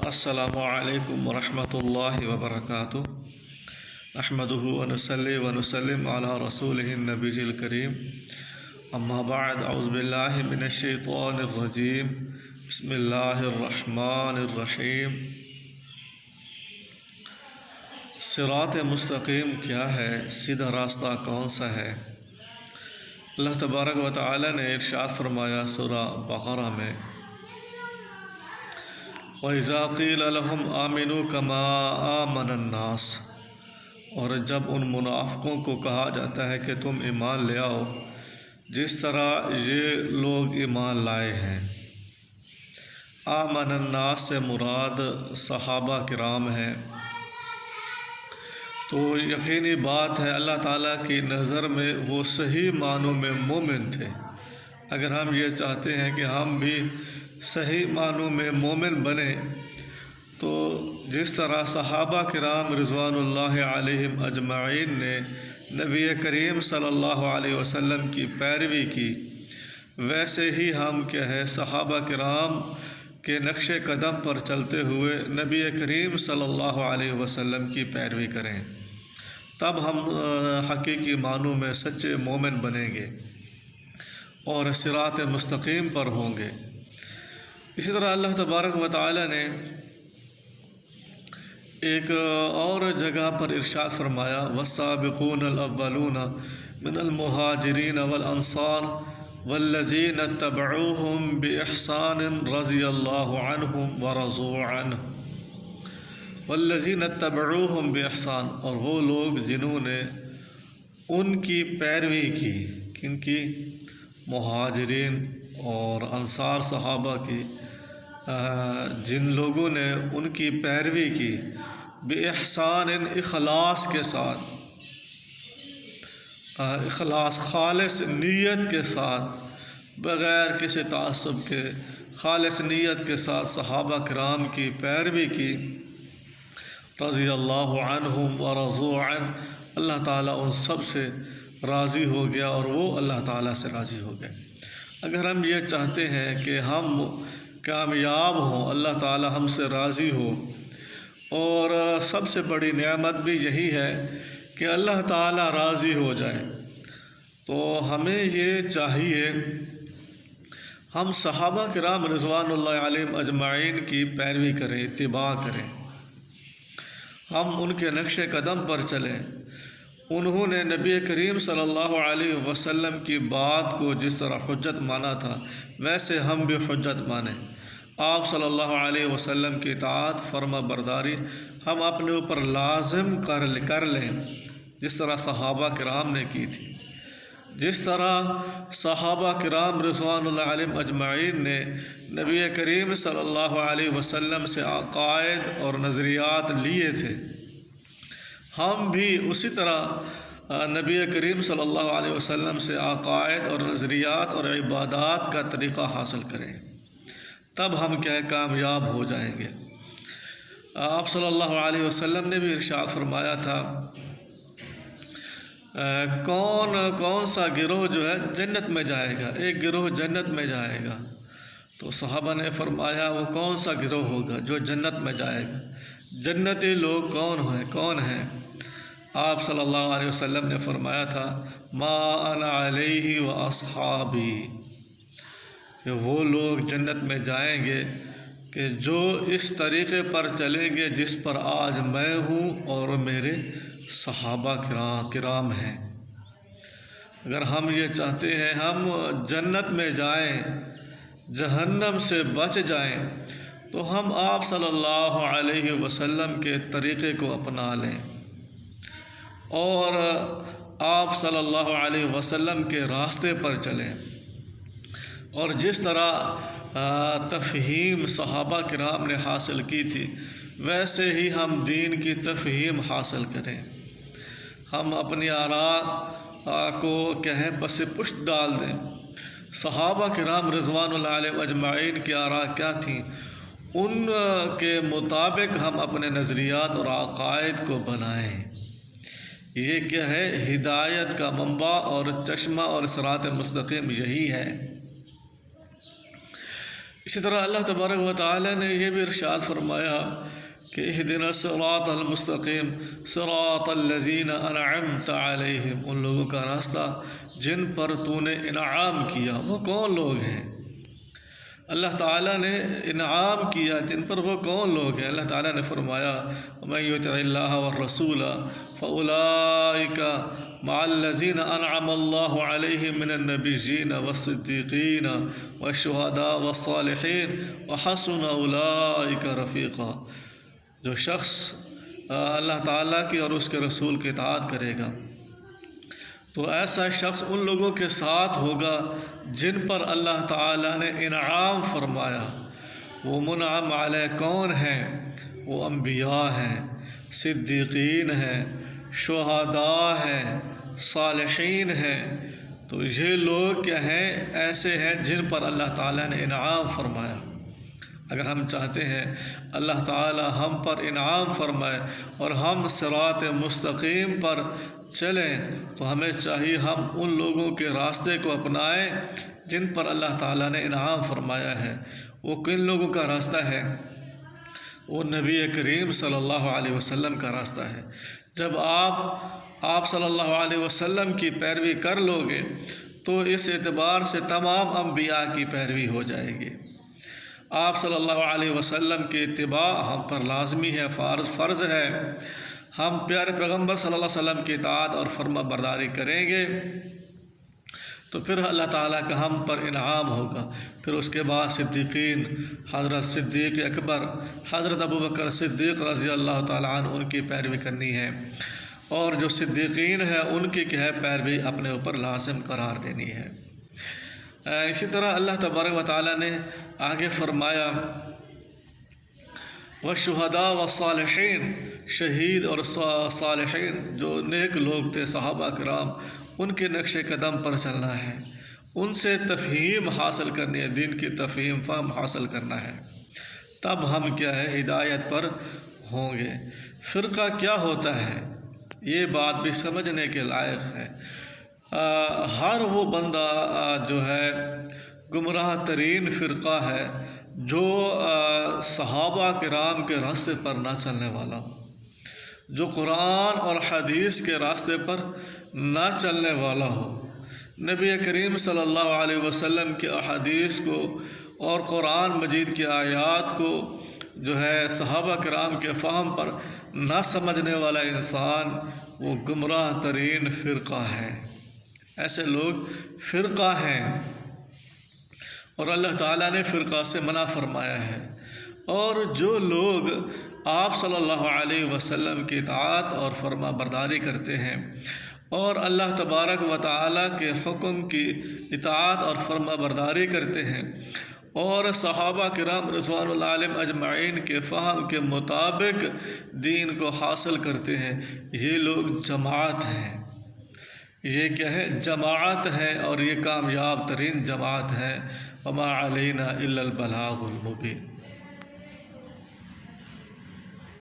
السلام علیکم ورحمۃ اللہ وبرکاتہ احمدہ ونصلی ونسلم علی رسولہ النبی الکریم اما بعد اعوذ باللہ من الشیطان الرجیم بسم اللہ الرحمن الرحیم۔ صراط مستقیم کیا ہے؟ سیدھا راستہ کون سا ہے؟ اللہ تبارک و تعالی نے ارشاد فرمایا سورہ بقرہ میں، وَإِذَا قِيلَ لَهُمْ آمِنُوا كَمَا آمَنَ النَّاسُ، اور جب ان منافقوں کو کہا جاتا ہے کہ تم ایمان لے آؤ جس طرح یہ لوگ ایمان لائے ہیں۔ آمن الناس سے مراد صحابہ کرام ہیں، تو یقینی بات ہے اللہ تعالیٰ کی نظر میں وہ صحیح معنوں میں مومن تھے۔ اگر ہم یہ چاہتے ہیں کہ ہم بھی صحیح معنوں میں مومن بنیں تو جس طرح صحابہ کرام رضوان اللہ علیہم اجمعین نے نبی کریم صلی اللہ علیہ وسلم کی پیروی کی، ویسے ہی ہم کیا ہے صحابہ کرام کے نقش قدم پر چلتے ہوئے نبی کریم صلی اللہ علیہ وسلم کی پیروی کریں، تب ہم حقیقی معنوں میں سچے مومن بنیں گے اور صراط مستقیم پر ہوں گے۔ اسی طرح اللہ تبارک و تعالی نے ایک اور جگہ پر ارشاد فرمایا، والسابقون الاولون من المہاجرین والانصار والذین اتبعوہم باحسان رضی اللہ عنہم ورضوا عنہ۔ والذین اتبعوہم باحسان، اور وہ لوگ جنہوں نے ان کی پیروی کی، کن کی؟ مہاجرین اور انصار صحابہ کی، جن لوگوں نے ان کی پیروی کی باحسان، اخلاص کے ساتھ، اخلاص خالص نیت کے ساتھ، بغیر کسی تعصب کے خالص نیت کے ساتھ صحابہ کرام کی پیروی کی، رضی اللہ عنہم ورضوا عنہ، اللہ تعالیٰ ان سب سے راضی ہو گیا اور وہ اللہ تعالیٰ سے راضی ہو گئے۔ اگر ہم یہ چاہتے ہیں کہ ہم کامیاب ہوں، اللہ تعالیٰ ہم سے راضی ہو، اور سب سے بڑی نعمت بھی یہی ہے کہ اللہ تعالیٰ راضی ہو جائے، تو ہمیں یہ چاہیے ہم صحابہ کرام رضوان اللہ علیہم اجمعین کی پیروی کریں، اتباع کریں، ہم ان کے نقش قدم پر چلیں۔ انہوں نے نبی کریم صلی اللہ علیہ وسلم کی بات کو جس طرح حجت مانا تھا ویسے ہم بھی حجت مانیں۔ آپ صلی اللہ علیہ وسلم کی اطاعت فرما برداری ہم اپنے اوپر لازم کر لیں، جس طرح صحابہ کرام نے کی تھی، جس طرح صحابہ کرام رضوان اللہ علیہم اجمعین نے نبی کریم صلی اللہ علیہ وسلم سے عقائد اور نظریات لیے تھے، ہم بھی اسی طرح نبی کریم صلی اللہ علیہ وسلم سے عقائد اور نظریات اور عبادات کا طریقہ حاصل کریں، تب ہم کیا کامیاب ہو جائیں گے۔ آپ صلی اللہ علیہ وسلم نے بھی ارشاد فرمایا تھا، کون سا گروہ جو ہے جنت میں جائے گا؟ ایک گروہ جنت میں جائے گا، تو صحابہ نے فرمایا وہ کون سا گروہ ہوگا جو جنت میں جائے گا؟ جنتی لوگ کون ہیں؟ آپ صلی اللہ علیہ وسلم نے فرمایا تھا، ما انا علیہ و اصحابی، کہ وہ لوگ جنت میں جائیں گے کہ جو اس طریقے پر چلیں گے جس پر آج میں ہوں اور میرے صحابہ کرام ہیں۔ اگر ہم یہ چاہتے ہیں ہم جنت میں جائیں، جہنم سے بچ جائیں، تو ہم آپ صلی اللہ علیہ وسلم کے طریقے کو اپنا لیں اور آپ صلی اللہ علیہ وسلم کے راستے پر چلیں، اور جس طرح تفہیم صحابہ کرام نے حاصل کی تھی ویسے ہی ہم دین کی تفہیم حاصل کریں۔ ہم اپنی آراء کو پس پشت ڈال دیں۔ صحابہ کرام رضوان اللہ علیہ اجمعین کی آراء کیا تھیں، ان کے مطابق ہم اپنے نظریات اور عقائد کو بنائیں۔ یہ کیا ہے؟ ہدایت کا منبع اور چشمہ اور صراط مستقیم یہی ہے۔ اسی طرح اللہ تبارک و تعالی نے یہ بھی ارشاد فرمایا کہ اہدنا الصراط المستقیم صراط الذین انعمت علیہم، ان لوگوں کا راستہ جن پر تو نے انعام کیا۔ وہ کون لوگ ہیں؟ اللہ تعالیٰ نے انعام کیا جن پر، وہ کون لوگ ہیں؟ اللہ تعالیٰ نے فرمایا وَمَن يُطِعِ اللَّهَ وَالرَّسُولَ فَأُولَٰئِكَ مَعَ الَّذِينَ أَنْعَمَ اللَّهُ عَلَيْهِم مِّنَ النَّبِيِّينَ وَالصِّدِّيقِينَ وَالشُّهَدَاءِ وَالصَّالِحِينَ وَحَسُنَ أُولَٰئِكَ رَفِيقًا۔ جو شخص اللہ تعالیٰ کی اور اس کے رسول کی اطاعت کرے گا تو ایسا شخص ان لوگوں کے ساتھ ہوگا جن پر اللہ تعالیٰ نے انعام فرمایا۔ وہ منعم علیہ کون ہیں؟ وہ انبیاء ہیں، صدیقین ہیں، شہداء ہیں، صالحین ہیں۔ تو یہ لوگ کیا ہیں؟ ایسے ہیں جن پر اللہ تعالیٰ نے انعام فرمایا۔ اگر ہم چاہتے ہیں اللہ تعالیٰ ہم پر انعام فرمائے اور ہم صراط مستقیم پر چلیں تو ہمیں چاہیے ہم ان لوگوں کے راستے کو اپنائیں جن پر اللہ تعالیٰ نے انعام فرمایا ہے۔ وہ کن لوگوں کا راستہ ہے؟ وہ نبی کریم صلی اللہ علیہ وسلم کا راستہ ہے۔ جب آپ صلی اللہ علیہ وسلم کی پیروی کر لو گے تو اس اعتبار سے تمام انبیاء کی پیروی ہو جائے گی۔ آپ صلی اللہ علیہ وسلم کی اتباع ہم پر لازمی ہے، فرض ہے۔ ہم پیارے پیغمبر صلی اللہ علیہ وسلم کی اطاعت اور فرما برداری کریں گے تو پھر اللہ تعالیٰ کا ہم پر انعام ہوگا۔ پھر اس کے بعد صدیقین، حضرت صدیق اکبر، حضرت ابوبکر صدیق رضی اللہ تعالیٰ عنہ، ان کی پیروی کرنی ہے، اور جو صدیقین ہیں ان کی کیا ہے پیروی اپنے اوپر لازم قرار دینی ہے۔ اسی طرح اللہ تبارک و تعالیٰ نے آگے فرمایا وَالشُّهَدَاءِ وَالصَّالِحِينَ، شہید اور صالحین جو نیک لوگ تھے صحابہ کرام، ان کے نقش قدم پر چلنا ہے، ان سے تفہیم حاصل کرنی ہے، دین کی تفہیم فہم حاصل کرنا ہے، تب ہم کیا ہے ہدایت پر ہوں گے۔ فرقہ کیا ہوتا ہے؟ یہ بات بھی سمجھنے کے لائق ہے۔ ہر وہ بندہ جو ہے گمراہ ترین فرقہ ہے جو صحابہ کرام کے راستے پر نہ چلنے والا ہو، جو قرآن اور حدیث کے راستے پر نہ چلنے والا ہو، نبی کریم صلی اللہ علیہ وسلم کی احادیث کو اور قرآن مجید کی آیات کو جو ہے صحابہ کرام کے فہم پر نہ سمجھنے والا انسان وہ گمراہ ترین فرقہ ہے۔ ایسے لوگ فرقہ ہیں اور اللہ تعالیٰ نے فرقہ سے منع فرمایا ہے۔ اور جو لوگ آپ صلی اللہ علیہ وسلم کی اطاعت اور فرما برداری کرتے ہیں اور اللہ تبارک و تعالیٰ کے حکم کی اطاعت اور فرما برداری کرتے ہیں اور صحابہ کرام رضوان اللہ علیہم اجمعین کے فہم کے مطابق دین کو حاصل کرتے ہیں، یہ لوگ جماعت ہیں۔ یہ کیا ہے؟ جماعت ہے، اور یہ کامیاب ترین جماعت ہے۔ وما علینا الا البلاغ المبین۔